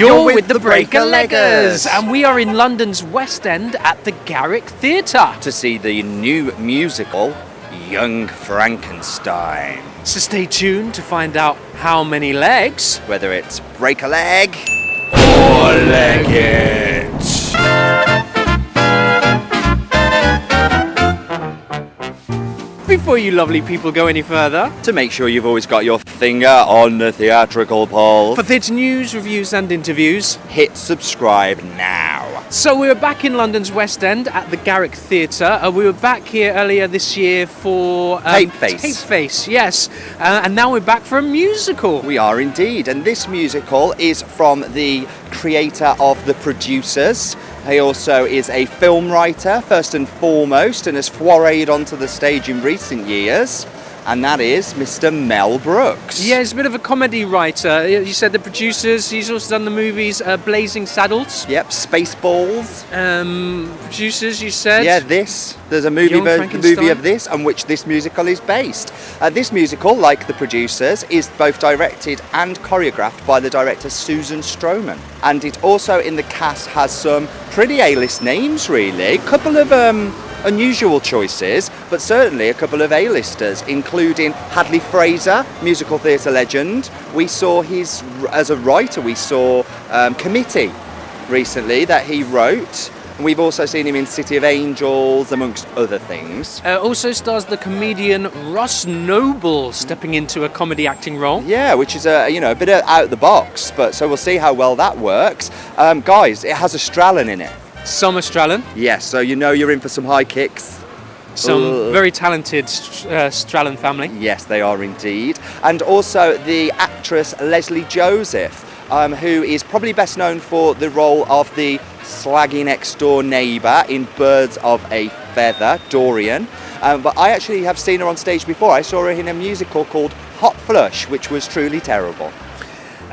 You're with the Breaker-Leggers, and we are in London's West End at the Garrick Theatre to see the new musical, Young Frankenstein. So stay tuned to find out how many legs, whether it's break a leg or leg it. Before you lovely people go any further, to make sure you've always got your finger on the theatrical pulse, for theatre news, reviews and interviews, hit subscribe now. So we were back in London's West End at the Garrick Theatre. We were back here earlier this year for Tape Face. Tape Face, yes. And now we're back for a musical. We are indeed, and this musical is from the creator of The Producers. He also is a film writer, first and foremost, and has forayed onto the stage in recent years. And that is Mr. Mel Brooks. Yeah, he's a bit of a comedy writer. You said The Producers. He's also done the movies Blazing Saddles. Yep, Spaceballs. Producers, you said. Yeah, this. There's a movie of this on which this musical is based. This musical, like The Producers, is both directed and choreographed by the director Susan Stroman. And it also in the cast has some pretty A-list names, really. A couple of unusual choices, but certainly a couple of A-listers, including Hadley Fraser, musical theatre legend. We saw as a writer, we saw Committee recently that he wrote. And we've also seen him in City of Angels, amongst other things. Also stars the comedian Russ Noble stepping into a comedy acting role. Yeah, which is a bit out the box, but so we'll see how well that works. Guys, it has a Strallen in it. Summer Strallen. Yes, so you're in for some high kicks. Some very talented Strallen family. Yes, they are indeed. And also the actress Lesley Joseph, who is probably best known for the role of the slaggy next door neighbour in Birds of a Feather, Dorian. But I actually have seen her on stage before. I saw her in a musical called Hot Flush, which was truly terrible.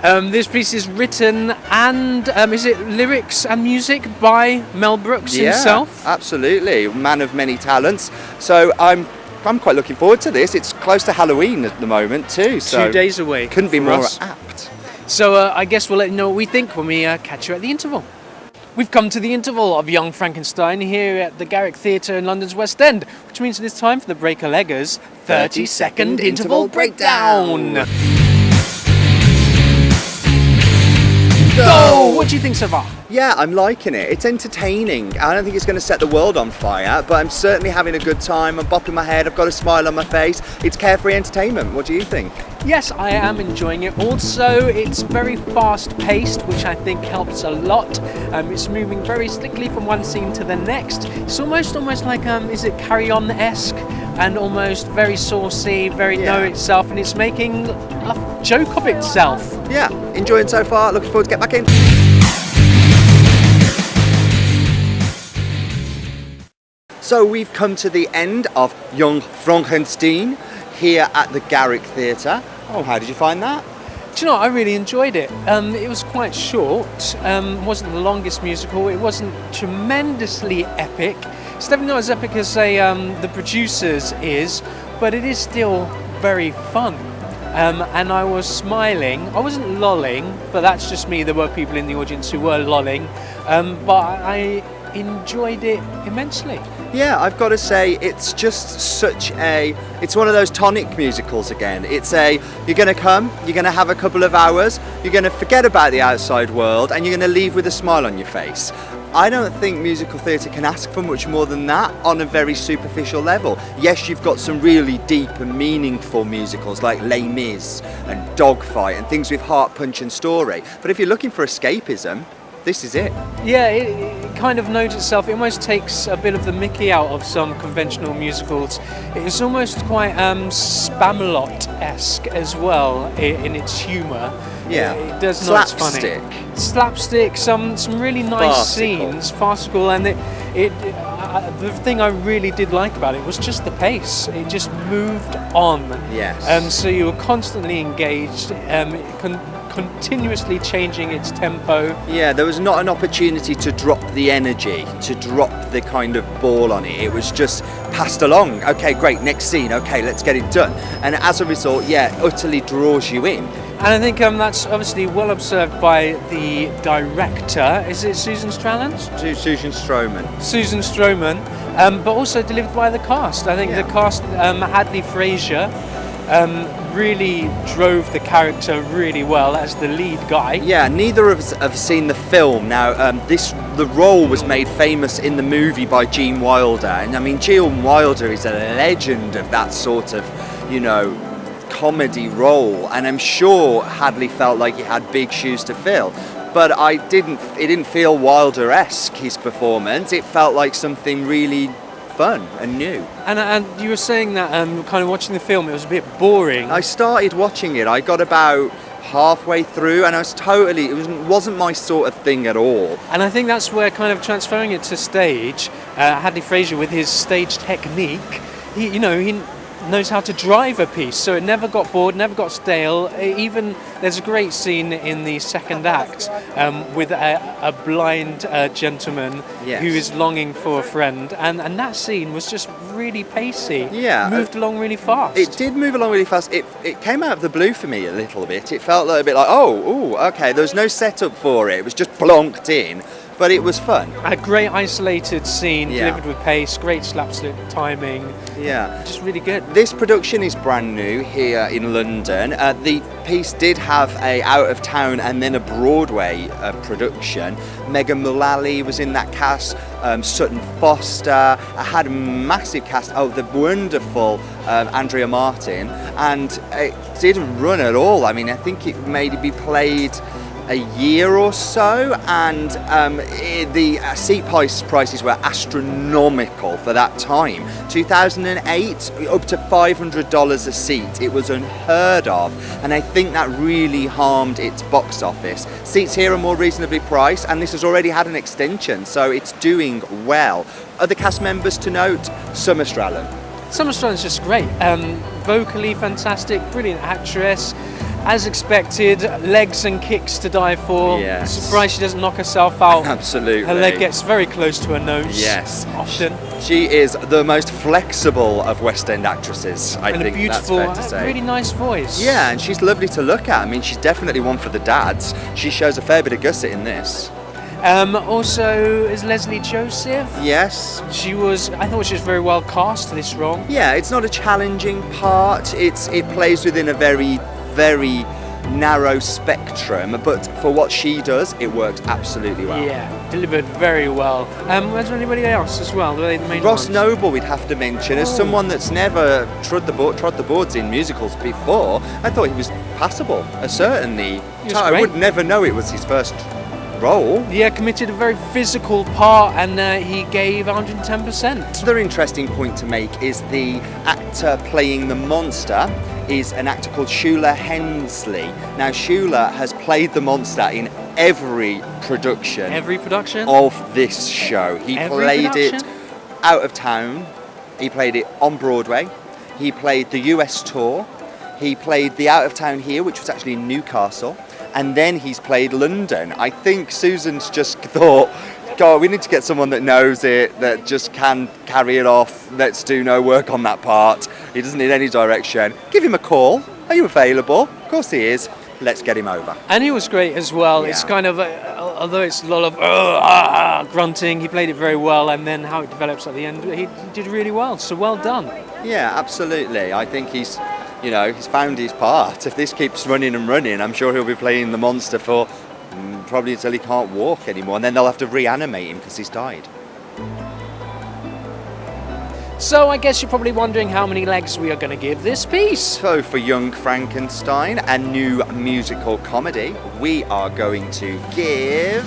This piece is written and is it lyrics and music by Mel Brooks himself? Yeah, absolutely, man of many talents. So I'm quite looking forward to this. It's close to Halloween at the moment too. So 2 days away. Couldn't be more apt. So I guess we'll let you know what we think when we catch you at the interval. We've come to the interval of Young Frankenstein here at the Garrick Theatre in London's West End, which means it is time for the Breaker-Leggers 30-second interval breakdown. So, what do you think so far? Yeah, I'm liking it. It's entertaining. I don't think it's going to set the world on fire, but I'm certainly having a good time. I'm bopping my head. I've got a smile on my face. It's carefree entertainment. What do you think? Yes, I am enjoying it. Also, it's very fast-paced, which I think helps a lot. It's moving very slickly from one scene to the next. It's almost like, is it Carry On-esque? And almost very saucy, very know itself, and it's making a joke of itself. Yeah, enjoying so far. Looking forward to get back in. So we've come to the end of Young Frankenstein here at the Garrick Theatre. Oh, how did you find that? Do you know, I really enjoyed it. It was quite short. Wasn't the longest musical. It wasn't tremendously epic. It's definitely not as epic as The Producers is, but it is still very fun. And I was smiling. I wasn't lolling, but that's just me. There were people in the audience who were lolling, but I enjoyed it immensely. Yeah, I've got to say, it's just it's one of those tonic musicals again. You're going to come, you're going to have a couple of hours, you're going to forget about the outside world, and you're going to leave with a smile on your face. I don't think musical theatre can ask for much more than that on a very superficial level. Yes, you've got some really deep and meaningful musicals like Les Mis and Dogfight and things with heart, punch and story. But if you're looking for escapism, this is it. Yeah, it kind of knows itself. It almost takes a bit of the mickey out of some conventional musicals. It's almost quite Spamalot-esque as well in its humour. Yeah, it does know it's funny. Slapstick, some really nice scenes, farcical, and the thing I really did like about it was just the pace. It just moved on. Yes. So you were constantly engaged, continuously changing its tempo. Yeah, there was not an opportunity to drop the energy, to drop the kind of ball on it. It was just passed along. Okay, great, next scene. Okay, let's get it done. And as a result, utterly draws you in. And I think that's obviously well observed by the director. Is it Susan Strallen? Susan Stroman. Susan Stroman, but also delivered by the cast. I think the cast, Hadley Fraser, really drove the character really well as the lead guy. Yeah, neither of us have seen the film. Now, the role was made famous in the movie by Gene Wilder, and I mean, Gene Wilder is a legend of that sort of, comedy role, and I'm sure Hadley felt like he had big shoes to fill. But it didn't feel Wilder-esque, his performance. It felt like something really fun and new. And you were saying that kind of watching the film, it was a bit boring. I started watching it. I got about halfway through, and it wasn't my sort of thing at all. And I think that's where kind of transferring it to stage, Hadley Fraser with his stage technique, he knows how to drive a piece, so it never got bored, never got stale. Even there's a great scene in the second act with a blind gentleman who is longing for a friend, and that scene was just really pacey. Yeah, moved along really fast. It did move along really fast. It came out of the blue for me a little bit. It felt a bit like, okay, there was no setup for it. It was just plonked in. But it was fun. A great isolated scene, delivered with pace, great slapstick timing. Yeah. Just really good. This production is brand new here in London. The piece did have a out of town and then a Broadway production. Megan Mullally was in that cast, Sutton Foster. I had a massive cast. The wonderful Andrea Martin. And it didn't run at all. I mean, I think it maybe played a year or so, and the seat prices were astronomical for that time. 2008, up to $500 a seat. It was unheard of, and I think that really harmed its box office. Seats here are more reasonably priced, and this has already had an extension, so it's doing well. Other cast members to note: Summer Strallen. Summer Strallen's just great. Vocally fantastic, brilliant actress. As expected, legs and kicks to die for. Yes. Surprised she doesn't knock herself out. Absolutely. Her leg gets very close to her nose. Yes. Often. She is the most flexible of West End actresses, I and think a beautiful, that's fair to say. really nice voice. Yeah, and she's lovely to look at. I mean, she's definitely one for the dads. She shows a fair bit of gusset in this. Also, is Lesley Joseph? Yes. I thought she was very well cast for this role. Yeah, it's not a challenging part. It plays within a very, very narrow spectrum, but for what she does, it works absolutely well. Yeah, delivered very well. Was there anybody else as well? Were they the main Ross ones? Noble we'd have to mention, as someone that's never trod the boards in musicals before. I thought he was passable. Certainly, I would never know it was his first role. Yeah, committed a very physical part, and he gave 110%. Another interesting point to make is the actor playing the monster is an actor called Shuler Hensley. Now, Shuler has played the monster in every production. Every production? Of this show. He played it out of town. He played it on Broadway. He played the US tour. He played the out of town here, which was actually in Newcastle. And then he's played London. I think Susan's just thought, God, we need to get someone that knows it, that just can carry it off. Let's do no work on that part. He doesn't need any direction. Give him a call. Are you available? Of course he is. Let's get him over. And he was great as well. Yeah. It's kind of, although it's a lot of grunting, he played it very well. And then how it develops at the end, he did really well. So well done. Yeah, absolutely. I think he's found his part. If this keeps running and running, I'm sure he'll be playing the monster for probably until he can't walk anymore, and then they'll have to reanimate him because he's died. So I guess you're probably wondering how many legs we are going to give this piece. So for Young Frankenstein, a new musical comedy, we are going to give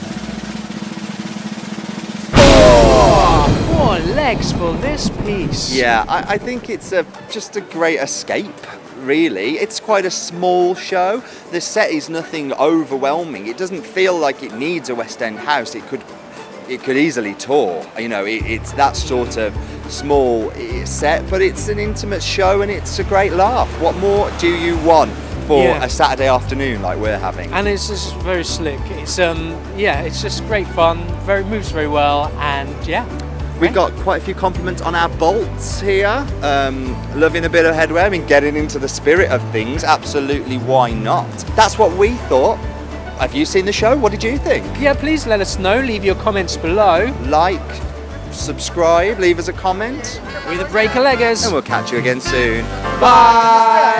4 legs for this piece. Yeah, I think it's just a great escape. Really, it's quite a small show. The set is nothing overwhelming. It doesn't feel like it needs a West End house. It could easily tour. It's that sort of small set, but it's an intimate show and it's a great laugh. What more do you want for a Saturday afternoon like we're having? And it's just very slick. It's it's just great fun. Moves very well, and We got quite a few compliments on our bolts here. Loving a bit of headwear. I mean, getting into the spirit of things. Absolutely, why not? That's what we thought. Have you seen the show? What did you think? Yeah, please let us know. Leave your comments below. Like, subscribe, leave us a comment. We're the Breaker Leggers. And we'll catch you again soon. Bye!